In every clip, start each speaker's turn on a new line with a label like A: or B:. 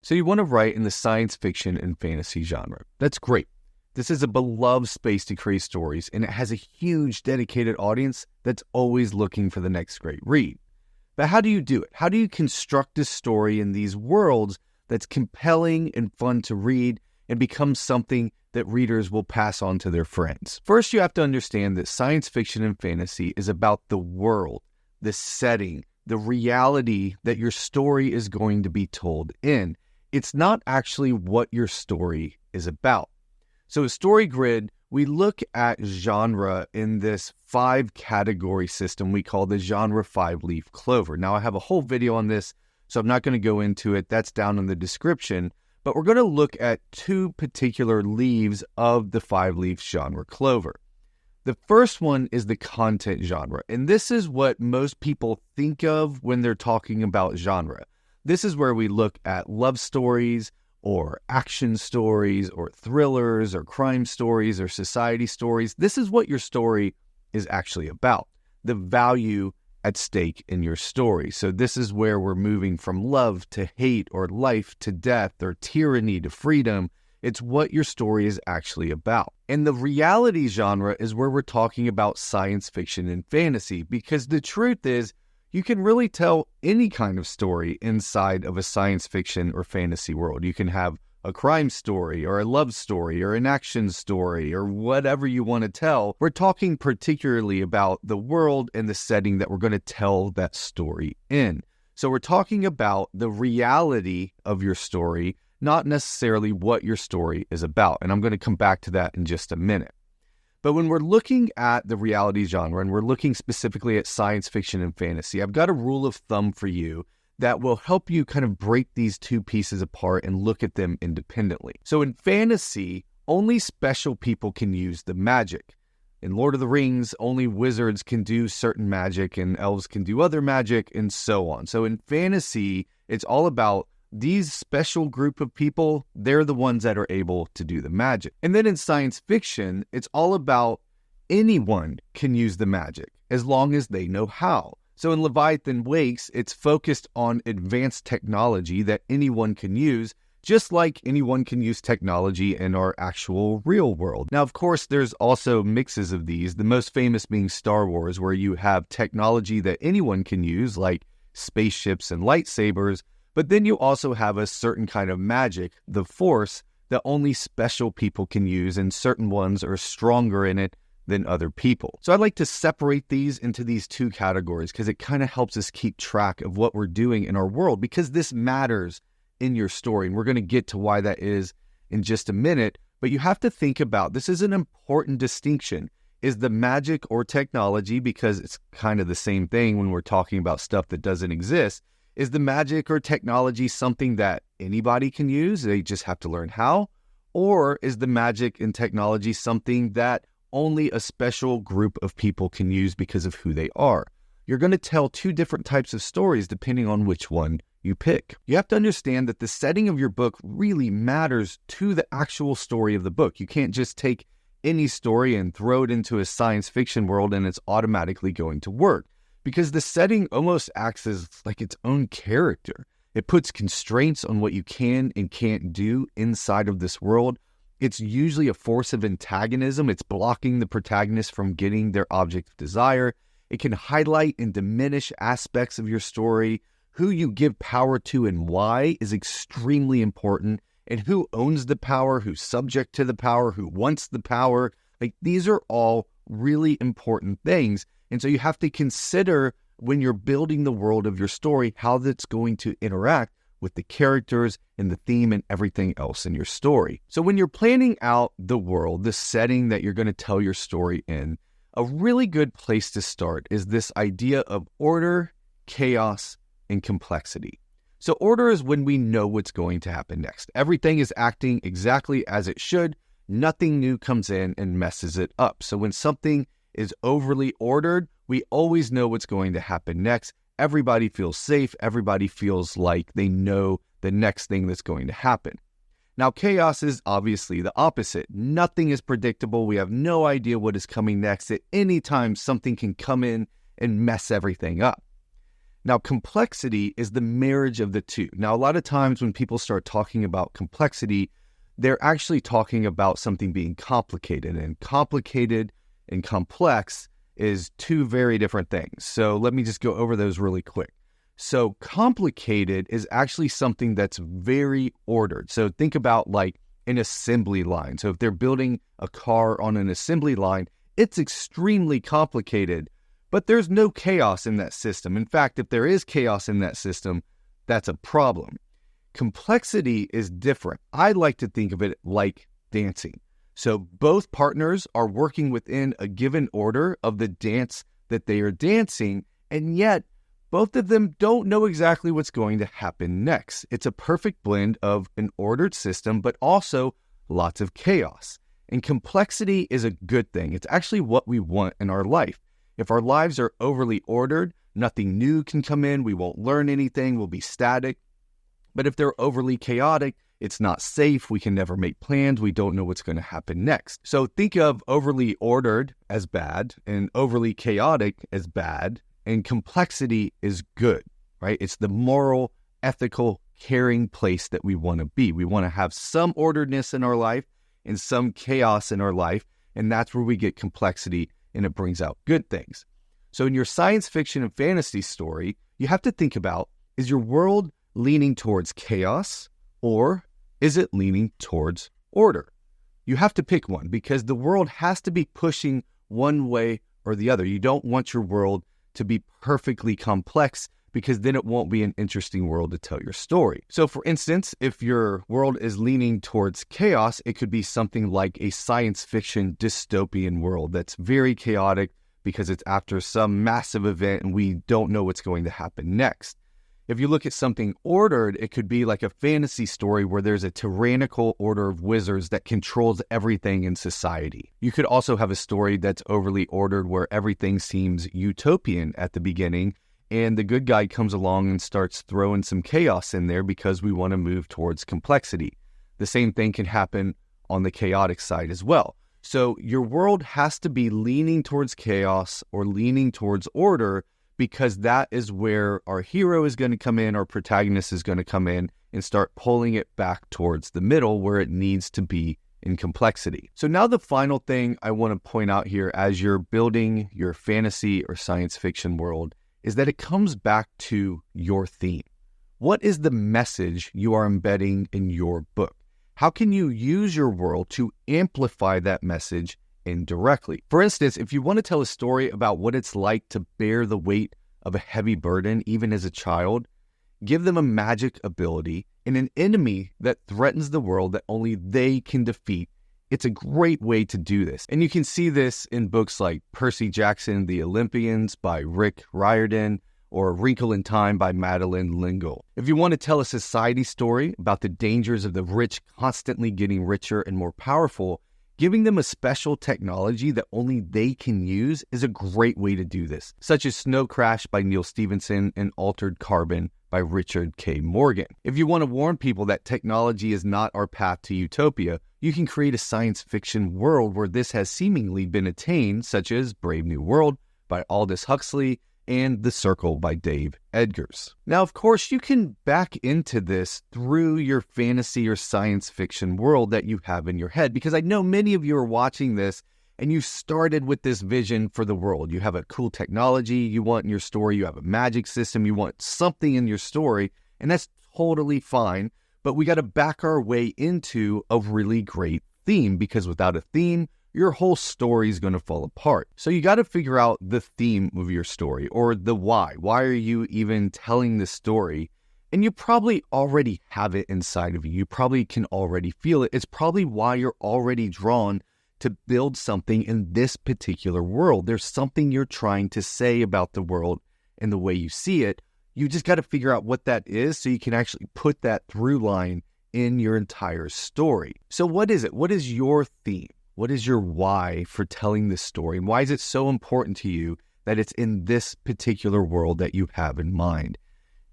A: So you want to write in the science fiction and fantasy genre. That's great. This is a beloved space to create stories, and it has a huge dedicated audience that's always looking for the next great read. But how do you do it? How do you construct a story in these worlds that's compelling and fun to read and become something that readers will pass on to their friends? First, you have to understand that science fiction and fantasy is about the world, the setting, the reality that your story is going to be told in. It's not actually what your story is about. So a story grid, we look at genre in this 5-category system we call the genre 5-leaf clover. Now, I have a whole video on this, so I'm not going to go into it. That's down in the description. But we're going to look at 2 particular leaves of the 5-leaf genre clover. The first one is the content genre, and this is what most people think of when they're talking about genre. This is where we look at love stories, or action stories, or thrillers, or crime stories, or society stories. This is what your story is actually about, the value at stake in your story. So this is where we're moving from love to hate, or life to death, or tyranny to freedom. It's what your story is actually about. And the reality genre is where we're talking about science fiction and fantasy, because the truth is, you can really tell any kind of story inside of a science fiction or fantasy world. You can have a crime story, or a love story, or an action story, or whatever you want to tell. We're talking particularly about the world and the setting that we're going to tell that story in. So we're talking about the reality of your story, not necessarily what your story is about. And I'm going to come back to that in just a minute. But when we're looking at the reality genre, and we're looking specifically at science fiction and fantasy, I've got a rule of thumb for you that will help you kind of break these 2 pieces apart and look at them independently. So in fantasy, only special people can use the magic. In Lord of the Rings, only wizards can do certain magic, and elves can do other magic, and so on. So in fantasy, it's all about these special group of people. They're the ones that are able to do the magic. And then in science fiction, it's all about anyone can use the magic as long as they know how. So in Leviathan Wakes, it's focused on advanced technology that anyone can use, just like anyone can use technology in our actual real world. Now, of course, there's also mixes of these, the most famous being Star Wars, where you have technology that anyone can use, like spaceships and lightsabers, but then you also have a certain kind of magic, the Force, that only special people can use, and certain ones are stronger in it than other people. So I'd like to separate these into these 2 categories because it kind of helps us keep track of what we're doing in our world, because this matters in your story. And we're going to get to why that is in just a minute. But you have to think about, this is an important distinction. Is the magic or technology, because it's kind of the same thing when we're talking about stuff that doesn't exist, is the magic or technology something that anybody can use? They just have to learn how? Or is the magic and technology something that only a special group of people can use because of who they are? You're going to tell 2 different types of stories depending on which one you pick. You have to understand that the setting of your book really matters to the actual story of the book. You can't just take any story and throw it into a science fiction world and it's automatically going to work, because the setting almost acts as like its own character. It puts constraints on what you can and can't do inside of this world. It's usually a force of antagonism. It's blocking the protagonist from getting their object of desire. It can highlight and diminish aspects of your story. Who you give power to and why is extremely important. And who owns the power, who's subject to the power, who wants the power. Like, these are all really important things. And so you have to consider, when you're building the world of your story, how that's going to interact with the characters and the theme and everything else in your story. So when you're planning out the world, the setting that you're going to tell your story in, a really good place to start is this idea of order, chaos, and complexity. So order is when we know what's going to happen next. Everything is acting exactly as it should. Nothing new comes in and messes it up. So when something is overly ordered, we always know what's going to happen next. Everybody feels safe. Everybody feels like they know the next thing that's going to happen. Now, chaos is obviously the opposite. Nothing is predictable. We have no idea what is coming next. At any time, something can come in and mess everything up. Now, complexity is the marriage of the two. Now, a lot of times when people start talking about complexity, they're actually talking about something being complicated, and complex is two very different things. So let me just go over those really quick. So complicated is actually something that's very ordered. So think about like an assembly line. So if they're building a car on an assembly line, it's extremely complicated, but there's no chaos in that system. In fact, if there is chaos in that system, that's a problem. Complexity is different. I like to think of it like dancing. So both partners are working within a given order of the dance that they are dancing, and yet both of them don't know exactly what's going to happen next. It's a perfect blend of an ordered system, but also lots of chaos. And complexity is a good thing. It's actually what we want in our life. If our lives are overly ordered, nothing new can come in, we won't learn anything, we'll be static. But if they're overly chaotic, it's not safe, we can never make plans, we don't know what's going to happen next. So think of overly ordered as bad and overly chaotic as bad, and complexity is good, right? It's the moral, ethical, caring place that we want to be. We want to have some orderedness in our life and some chaos in our life, and that's where we get complexity, and it brings out good things. So in your science fiction and fantasy story, you have to think about, is your world leaning towards chaos, or is it leaning towards order? You have to pick one, because the world has to be pushing one way or the other. You don't want your world to be perfectly complex, because then it won't be an interesting world to tell your story. So for instance, if your world is leaning towards chaos, it could be something like a science fiction dystopian world that's very chaotic because it's after some massive event and we don't know what's going to happen next. If you look at something ordered, it could be like a fantasy story where there's a tyrannical order of wizards that controls everything in society. You could also have a story that's overly ordered where everything seems utopian at the beginning, and the good guy comes along and starts throwing some chaos in there because we want to move towards complexity. The same thing can happen on the chaotic side as well. So your world has to be leaning towards chaos or leaning towards order, because that is where our hero is going to come in, our protagonist is going to come in and start pulling it back towards the middle where it needs to be in complexity. So now the final thing I want to point out here as you're building your fantasy or science fiction world is that it comes back to your theme. What is the message you are embedding in your book? How can you use your world to amplify that message indirectly? For instance, if you want to tell a story about what it's like to bear the weight of a heavy burden, even as a child, give them a magic ability and an enemy that threatens the world that only they can defeat. It's a great way to do this. And you can see this in books like Percy Jackson, The Olympians by Rick Riordan, or A Wrinkle in Time by Madeleine L'Engle. If you want to tell a society story about the dangers of the rich constantly getting richer and more powerful, giving them a special technology that only they can use is a great way to do this, such as Snow Crash by Neil Stephenson and Altered Carbon by Richard K. Morgan. If you want to warn people that technology is not our path to utopia, you can create a science fiction world where this has seemingly been attained, such as Brave New World by Aldous Huxley and The Circle by Dave Eggers. Now, of course, you can back into this through your fantasy or science fiction world that you have in your head, because I know many of you are watching this and you started with this vision for the world. You have a cool technology you want in your story, you have a magic system, you want something in your story, and that's totally fine, but we got to back our way into a really great theme, because without a theme, your whole story is going to fall apart. So you got to figure out the theme of your story, or the why. Why are you even telling this story? And you probably already have it inside of you. You probably can already feel it. It's probably why you're already drawn to build something in this particular world. There's something you're trying to say about the world and the way you see it. You just got to figure out what that is so you can actually put that through line in your entire story. So what is it? What is your theme? What is your why for telling this story? And why is it so important to you that it's in this particular world that you have in mind?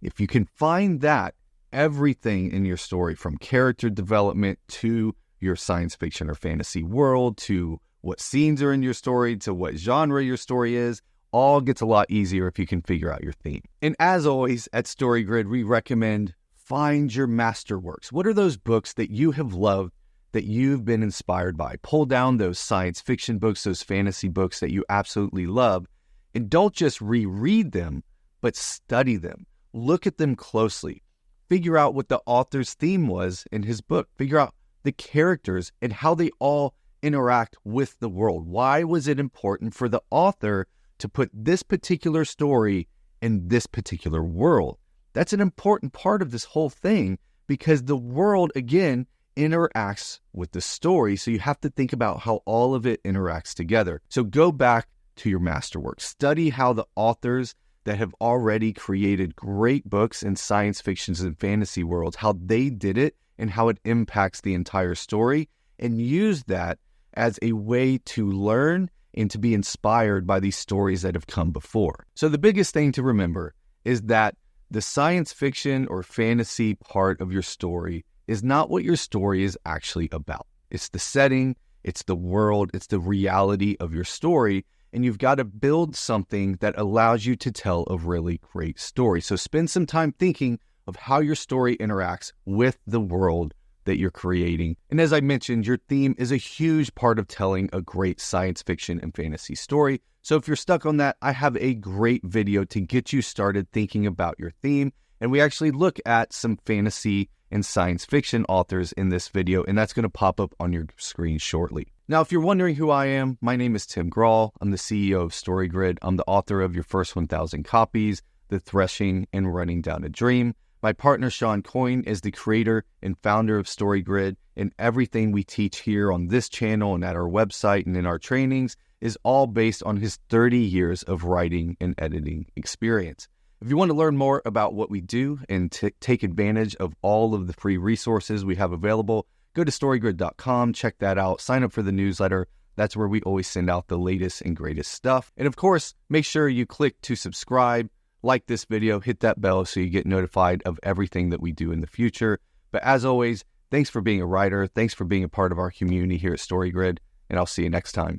A: If you can find that, everything in your story, from character development to your science fiction or fantasy world, to what scenes are in your story, to what genre your story is, all gets a lot easier if you can figure out your theme. And as always, at StoryGrid, we recommend find your masterworks. What are those books that you have loved, that you've been inspired by? Pull down those science fiction books, those fantasy books that you absolutely love, and don't just reread them, but study them. Look at them closely. Figure out what the author's theme was in his book. Figure out the characters and how they all interact with the world. Why was it important for the author to put this particular story in this particular world? That's an important part of this whole thing, because the world, again, interacts with the story. So you have to think about how all of it interacts together. So go back to your masterwork. Study how the authors that have already created great books in science fictions and fantasy worlds, how they did it and how it impacts the entire story, and use that as a way to learn and to be inspired by these stories that have come before. So the biggest thing to remember is that the science fiction or fantasy part of your story is not what your story is actually about. It's the setting, it's the world, it's the reality of your story, and you've got to build something that allows you to tell a really great story. So spend some time thinking of how your story interacts with the world that you're creating. And as I mentioned, your theme is a huge part of telling a great science fiction and fantasy story. So if you're stuck on that, I have a great video to get you started thinking about your theme. And we actually look at some fantasy and science fiction authors in this video, and that's going to pop up on your screen shortly. Now, if you're wondering who I am, my name is Tim Grahl. I'm the CEO of StoryGrid. I'm the author of Your First 1,000 Copies, The Threshing, and Running Down a Dream. My partner, Shawn Coyne, is the creator and founder of StoryGrid, and everything we teach here on this channel and at our website and in our trainings is all based on his 30 years of writing and editing experience. If you want to learn more about what we do and take advantage of all of the free resources we have available, go to storygrid.com, check that out, sign up for the newsletter. That's where we always send out the latest and greatest stuff. And of course, make sure you click to subscribe, like this video, hit that bell so you get notified of everything that we do in the future. But as always, thanks for being a writer. Thanks for being a part of our community here at StoryGrid, and I'll see you next time.